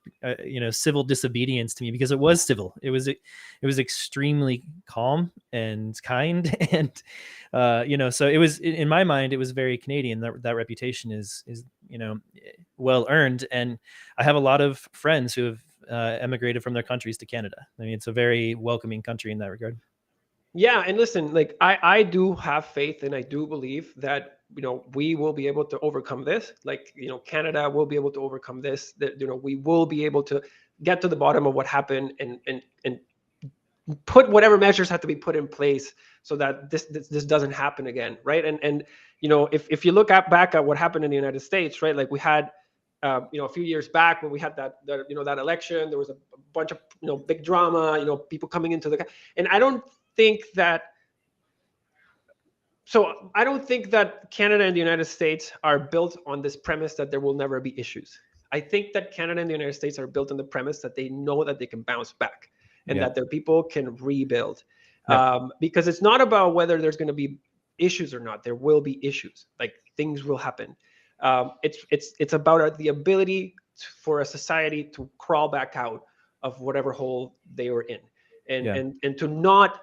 Civil disobedience to me, because it was civil. It was extremely calm and kind, and so it was, in my mind, it was very Canadian. That reputation is well earned, and I have a lot of friends who have emigrated from their countries to Canada. I mean, it's a very welcoming country in that regard.
Yeah, and listen, like I do have faith, and I do believe that we will be able to overcome this. Like Canada will be able to overcome this. That we will be able to get to the bottom of what happened, and put whatever measures have to be put in place so that this doesn't happen again, right? And if you look back at what happened in the United States, right, like we had a few years back when we had that election, there was a bunch of big drama, people coming into and I don't think that Canada and the United States are built on this premise that there will never be issues. I think that Canada and the United States are built on the premise that they know that they can bounce back and that their people can rebuild. Because it's not about whether there's going to be issues or not. There will be issues. Like, things will happen. It's about the ability for a society to crawl back out of whatever hole they were in, and to not.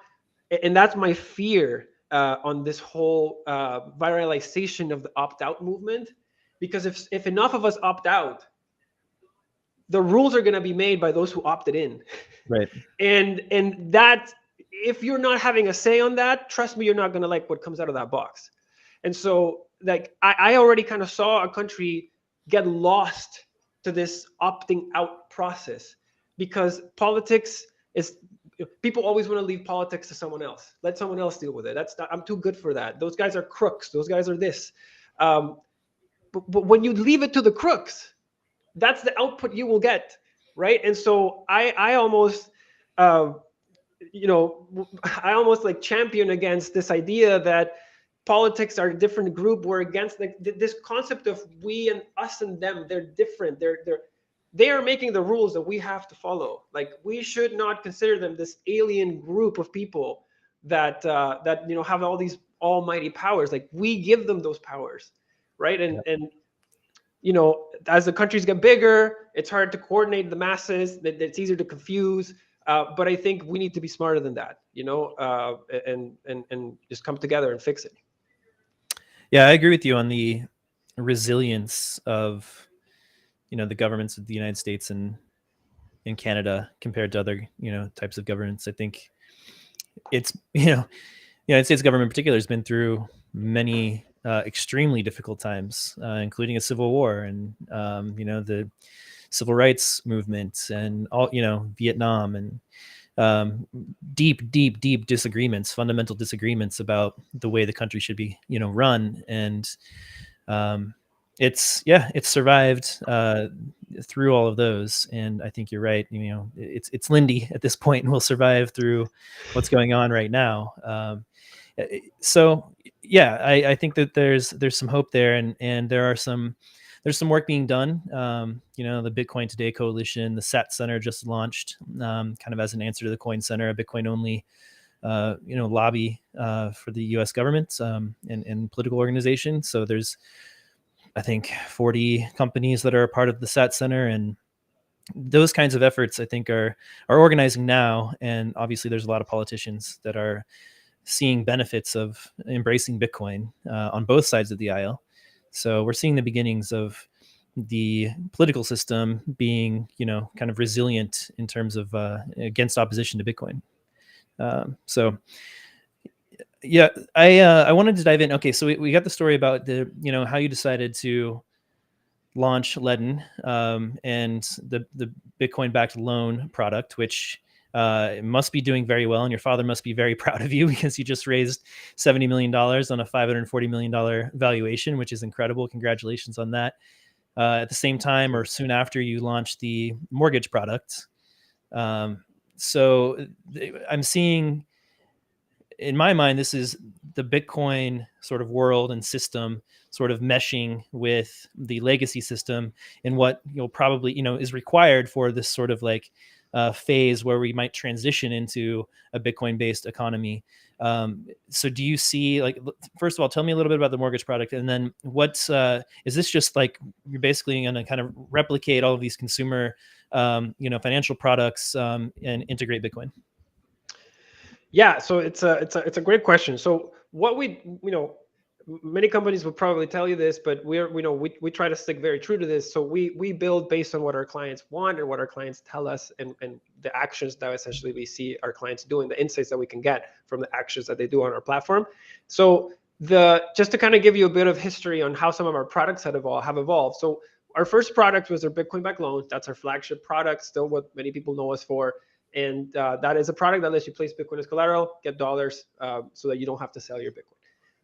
And that's my fear on this whole viralization of the opt-out movement, because if enough of us opt out, the rules are going to be made by those who opted in,
right?
and that, if you're not having a say on that, trust me, you're not going to like what comes out of that box. And so, like, I already kind of saw a country get lost to this opting out process, because politics is, people always want to leave politics to someone else. Let someone else deal with it. I'm too good for that. Those guys are crooks. Those guys are this. But when you leave it to the crooks, that's the output you will get, right? And so I almost, I almost like champion against this idea that politics are a different group. We're against this concept of we and us and them. They're different. They are making the rules that we have to follow. Like, we should not consider them this alien group of people that have all these almighty powers. Like, we give them those powers, right? And as the countries get bigger, it's hard to coordinate the masses. It's easier to confuse. But I think we need to be smarter than that, and just come together and fix it.
Yeah, I agree with you on the resilience of the governments of the United States and in Canada compared to other types of governments. I think it's the United States government in particular has been through many extremely difficult times, including a civil war and the civil rights movement and all Vietnam, and deep disagreements, fundamental disagreements about the way the country should be run. And it's survived through all of those. And I think you're right. It's Lindy at this point, and will survive through what's going on right now. So yeah, I think that there's some hope there, and there's some work being done. The Bitcoin Today Coalition, the SAT Center just launched, kind of as an answer to the Coin Center, a Bitcoin only lobby for the U.S. government and political organization. So there's, I think, 40 companies that are a part of the SAT Center, and those kinds of efforts, I think, are organizing now. And obviously, there's a lot of politicians that are seeing benefits of embracing Bitcoin on both sides of the aisle. So we're seeing the beginnings of the political system being, kind of resilient in terms of against opposition to Bitcoin. So yeah, I wanted to dive in. Okay, so we got the story about the how you decided to launch Ledn and the Bitcoin-backed loan product, which must be doing very well, and your father must be very proud of you, because you just raised $70 million on a $540 million valuation, which is incredible. Congratulations on that. At the same time, or soon after, you launched the mortgage product. So I'm seeing, in my mind, this is the Bitcoin sort of world and system sort of meshing with the legacy system, and what probably is required for this sort of like phase where we might transition into a Bitcoin-based economy. So do you see, like, first of all, tell me a little bit about the mortgage product, and then what's is this just like you're basically going to kind of replicate all of these consumer financial products and integrate Bitcoin?
Yeah, so it's a great question. So what many companies would probably tell you this, but we try to stick very true to this. So we build based on what our clients want and what our clients tell us, and the actions that essentially we see our clients doing, the insights that we can get from the actions that they do on our platform. So just to kind of give you a bit of history on how some of our products have evolved. So our first product was our Bitcoin backed loan. That's our flagship product, still what many people know us for. And that is a product that lets you place Bitcoin as collateral, get dollars, so that you don't have to sell your Bitcoin.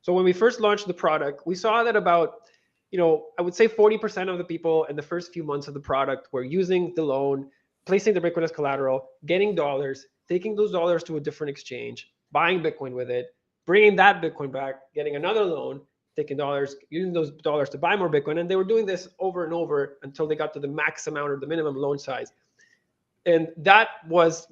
So when we first launched the product, we saw that about, I would say 40% of the people in the first few months of the product were using the loan, placing their Bitcoin as collateral, getting dollars, taking those dollars to a different exchange, buying Bitcoin with it, bringing that Bitcoin back, getting another loan, taking dollars, using those dollars to buy more Bitcoin. And they were doing this over and over until they got to the max amount or the minimum loan size. And that was,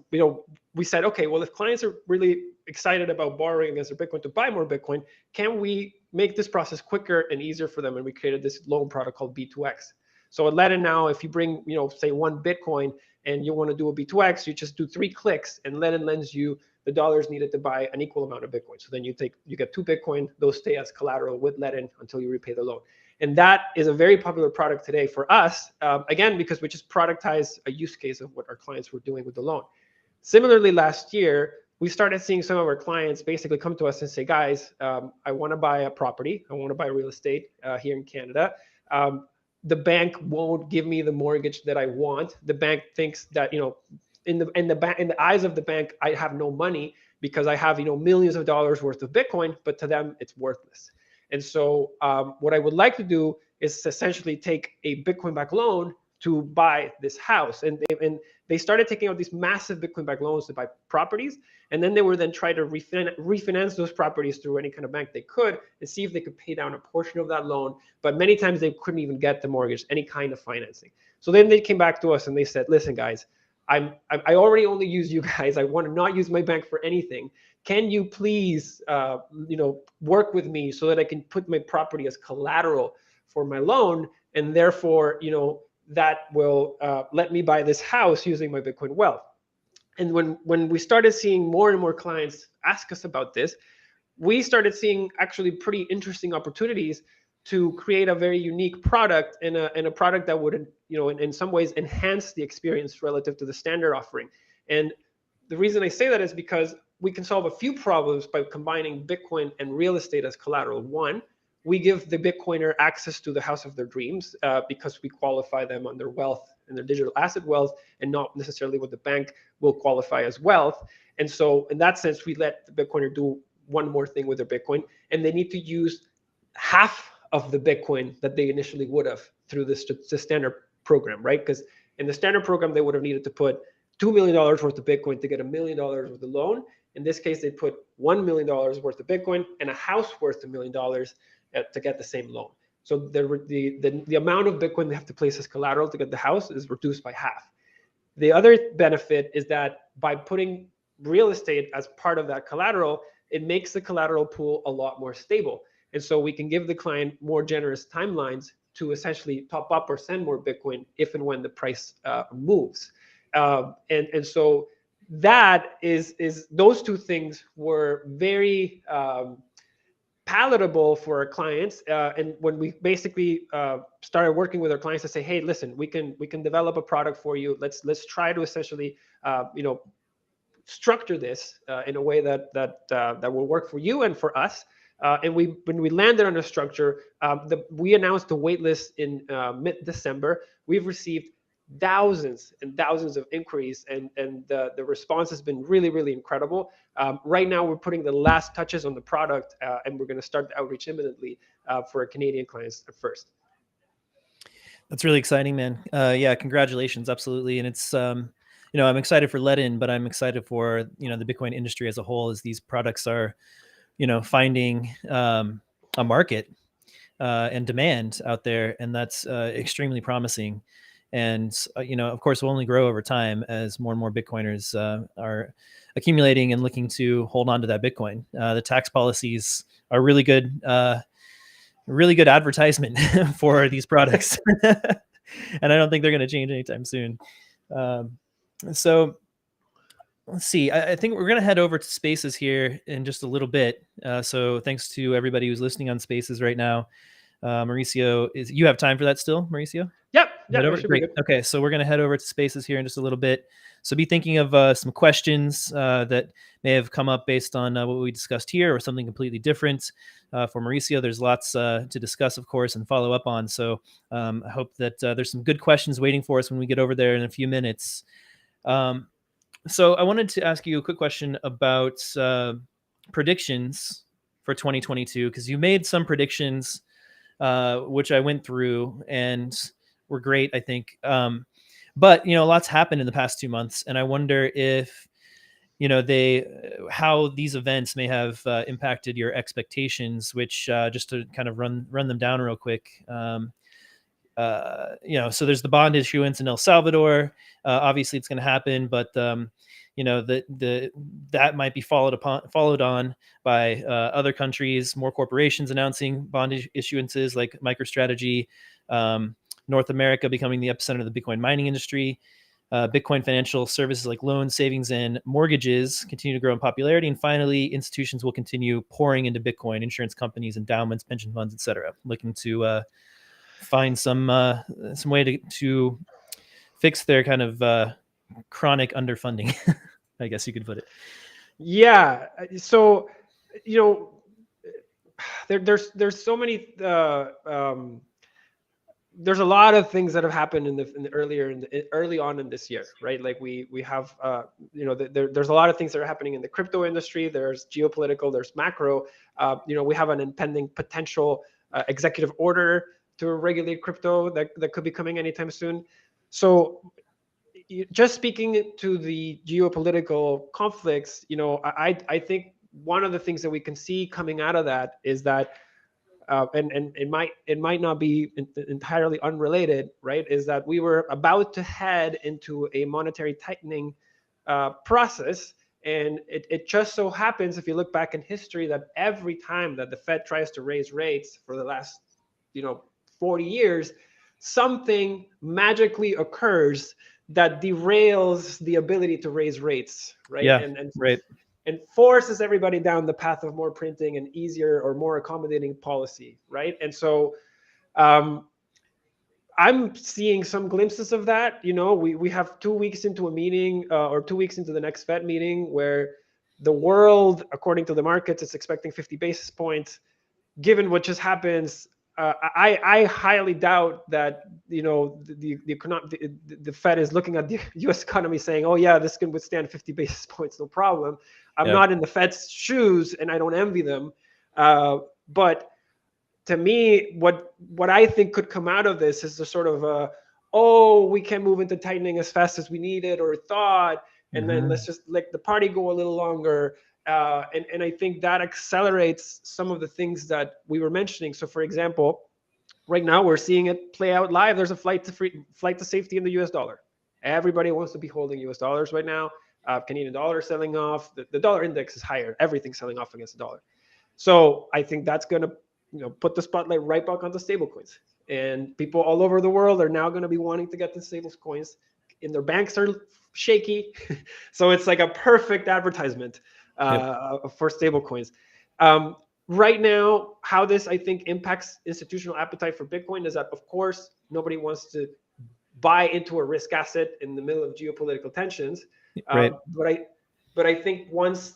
we said, okay, well, if clients are really excited about borrowing against their Bitcoin to buy more Bitcoin, can we make this process quicker and easier for them? And we created this loan product called B2X. So at Ledn now, if you bring, say 1 Bitcoin and you want to do a B2X, you just do 3 clicks and Ledn lends you the dollars needed to buy an equal amount of Bitcoin. So then you get 2 Bitcoin, those stay as collateral with Ledn until you repay the loan. And that is a very popular product today for us, again, because we just productize a use case of what our clients were doing with the loan. Similarly, last year, we started seeing some of our clients basically come to us and say, guys, I want to buy a property. I want to buy real estate here in Canada. The bank won't give me the mortgage that I want. The bank thinks that, in the eyes of the bank, I have no money because I have, millions of dollars worth of Bitcoin, but to them, it's worthless. And so what I would like to do is essentially take a Bitcoin-backed loan to buy this house. And they started taking out these massive Bitcoin-backed loans to buy properties. And then they were then trying to refinance those properties through any kind of bank they could and see if they could pay down a portion of that loan. But many times they couldn't even get the mortgage, any kind of financing. So then they came back to us and they said, listen, guys, I already only use you guys. I want to not use my bank for anything. Can you please, work with me so that I can put my property as collateral for my loan, and therefore, that will let me buy this house using my Bitcoin wealth. And when we started seeing more and more clients ask us about this, we started seeing actually pretty interesting opportunities to create a very unique product and a product that would, in some ways enhance the experience relative to the standard offering. And the reason I say that is because we can solve a few problems by combining Bitcoin and real estate as collateral. One, we give the Bitcoiner access to the house of their dreams because we qualify them on their wealth and their digital asset wealth, and not necessarily what the bank will qualify as wealth. And so in that sense, we let the Bitcoiner do one more thing with their Bitcoin, and they need to use half of the Bitcoin that they initially would have through the standard program, right? Because in the standard program, they would have needed to put $2 million worth of Bitcoin to get $1 million worth of loan. In this case, they put $1 million worth of Bitcoin and a house worth $1 million to get the same loan. So the amount of Bitcoin they have to place as collateral to get the house is reduced by half. The other benefit is that by putting real estate as part of that collateral, it makes the collateral pool a lot more stable. And so we can give the client more generous timelines to essentially top up or send more Bitcoin if and when the price moves. And so that is those two things were very palatable for our clients. And when we basically started working with our clients to say, hey, listen, we can develop a product for you. Let's try to essentially structure this in a way that will work for you and for us. And when we landed on a structure, we announced the waitlist in mid-December. We've received thousands and thousands of inquiries, and the response has been really, really incredible. Right now, we're putting the last touches on the product, and we're going to start the outreach imminently for our Canadian clients at first.
That's really exciting, man. Yeah, congratulations, absolutely. And it's I'm excited for Ledn, but I'm excited for the Bitcoin industry as a whole, as these products are finding a market and demand out there, and that's extremely promising. And of course, will only grow over time as more and more Bitcoiners are accumulating and looking to hold on to that Bitcoin. The tax policies are really good advertisement for these products, and I don't think they're going to change anytime soon. So let's see. I think we're going to head over to Spaces here in just a little bit. So thanks to everybody who's listening on Spaces right now. Mauricio, you have time for that still, Mauricio?
Yep.
Great. Okay, so we're going to head over to Spaces here in just a little bit. So be thinking of some questions that may have come up based on what we discussed here, or something completely different. For Mauricio, there's lots to discuss, of course, and follow up on. So I hope that there's some good questions waiting for us when we get over there in a few minutes. So I wanted to ask you a quick question about predictions for 2022, because you made some predictions, which I went through and were great, I think. But lots happened in the past 2 months, and I wonder if how these events may have impacted your expectations. Which just to kind of run them down real quick. So there's the bond issuance in El Salvador. Obviously, it's going to happen, but that might be followed on by other countries, more corporations announcing bond issuances like MicroStrategy, North America becoming the epicenter of the Bitcoin mining industry. Bitcoin financial services like loans, savings, and mortgages continue to grow in popularity. And finally, institutions will continue pouring into Bitcoin, insurance companies, endowments, pension funds, etc., looking to find some way to fix their kind of chronic underfunding. I guess you could put it.
Yeah. So, there's so many. There's a lot of things that have happened in the early on in this year, right? Like we have there's a lot of things that are happening in the crypto industry. There's geopolitical, there's macro. We have an impending potential executive order to regulate crypto that could be coming anytime soon. So just speaking to the geopolitical conflicts, I think one of the things that we can see coming out of that is that and it might not be entirely unrelated, right? Is that we were about to head into a monetary tightening process, and it just so happens, if you look back in history, that every time that the Fed tries to raise rates for the last 40 years, something magically occurs that derails the ability to raise rates, right?
Yeah, right.
And forces everybody down the path of more printing and easier or more accommodating policy, right? And so I'm seeing some glimpses of that. We have 2 weeks into a meeting or 2 weeks into the next Fed meeting where the world, according to the markets, is expecting 50 basis points. Given what just happens, I highly doubt that the Fed is looking at the U.S. economy saying, "Oh yeah, this can withstand 50 basis points, no problem." I'm not in the Fed's shoes, and I don't envy them. But to me, what I think could come out of this is the sort of we can't move into tightening as fast as we needed or thought, and then let's just let the party go a little longer. And I think that accelerates some of the things that we were mentioning. So, for example, right now we're seeing it play out live. There's a flight to safety in the U.S. dollar. Everybody wants to be holding U.S. dollars right now. Canadian dollar selling off. The dollar index is higher. Everything's selling off against the dollar. So I think that's going to put the spotlight right back onto stablecoins. And people all over the world are now going to be wanting to get the stablecoins. And their banks are shaky. So it's like a perfect advertisement for stablecoins. Right now, how this, I think, impacts institutional appetite for Bitcoin is that, of course, nobody wants to buy into a risk asset in the middle of geopolitical tensions.
Right.
But I think once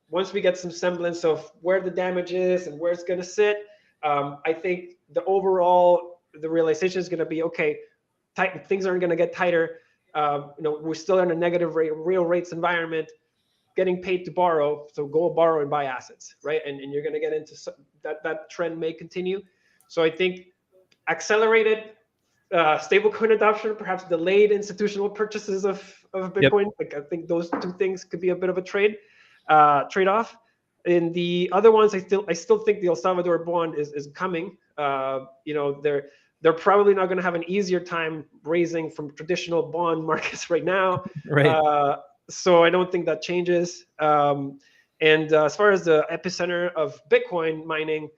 once we get some semblance of where the damage is and where it's going to sit, I think the realization is going to be, okay, things aren't going to get tighter. We're still in a negative real rates environment, getting paid to borrow, so go borrow and buy assets, right? And you're going to get into that trend may continue. So I think accelerated stablecoin adoption, perhaps delayed institutional purchases of Bitcoin. Like I think those two things could be a bit of a trade-off. In the other ones, I still think the El Salvador bond is coming. They're probably not going to have an easier time raising from traditional bond markets right now.
Right.
So I don't think that changes. And as far as the epicenter of Bitcoin mining,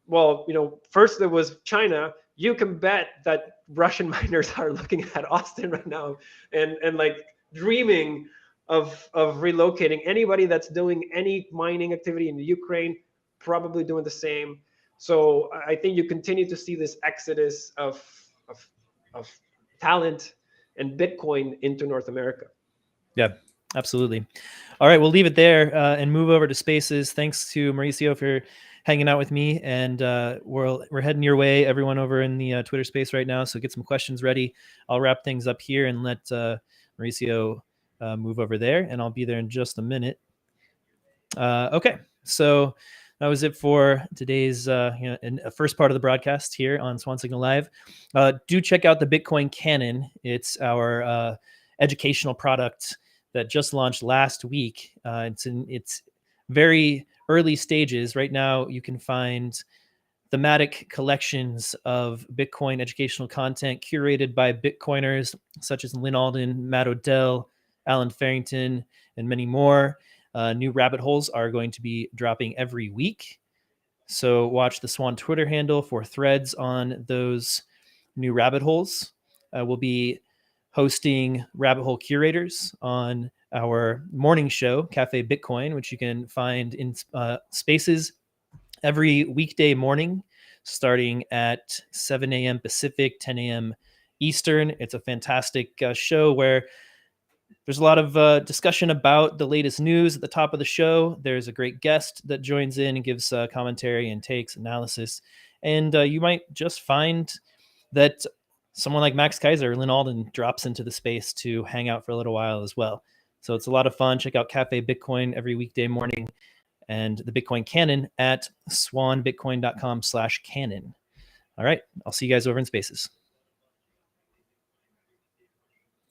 well, first there was China. You can bet that Russian miners are looking at Austin right now and like dreaming of relocating. Anybody that's doing any mining activity in the Ukraine, probably doing the same. So I think you continue to see this exodus of talent and Bitcoin into North America.
Yeah, absolutely. All right, we'll leave it there and move over to Spaces. Thanks to Mauricio for hanging out with me, and we're heading your way, everyone over in the Twitter space right now. So get some questions ready. I'll wrap things up here and let Mauricio move over there, and I'll be there in just a minute. Okay, so that was it for today's first part of the broadcast here on Swan Signal Live. Do check out the Bitcoin Canon. It's our educational product that just launched last week. It's in its very early stages. Right now, you can find thematic collections of Bitcoin educational content curated by Bitcoiners such as Lynn Alden, Matt Odell, Alan Farrington, and many more. New rabbit holes are going to be dropping every week. So watch the Swan Twitter handle for threads on those new rabbit holes. We'll be hosting rabbit hole curators on our morning show, Cafe Bitcoin, which you can find in spaces every weekday morning, starting at 7 a.m. Pacific, 10 a.m. Eastern. It's a fantastic show where there's a lot of discussion about the latest news at the top of the show. There's a great guest that joins in and gives commentary and takes analysis. And you might just find that someone like Max Kaiser or Lynn Alden drops into the space to hang out for a little while as well. So it's a lot of fun. Check out Cafe Bitcoin every weekday morning, and the Bitcoin Canon at swanbitcoin.com/canon. All right, I'll see you guys over in spaces.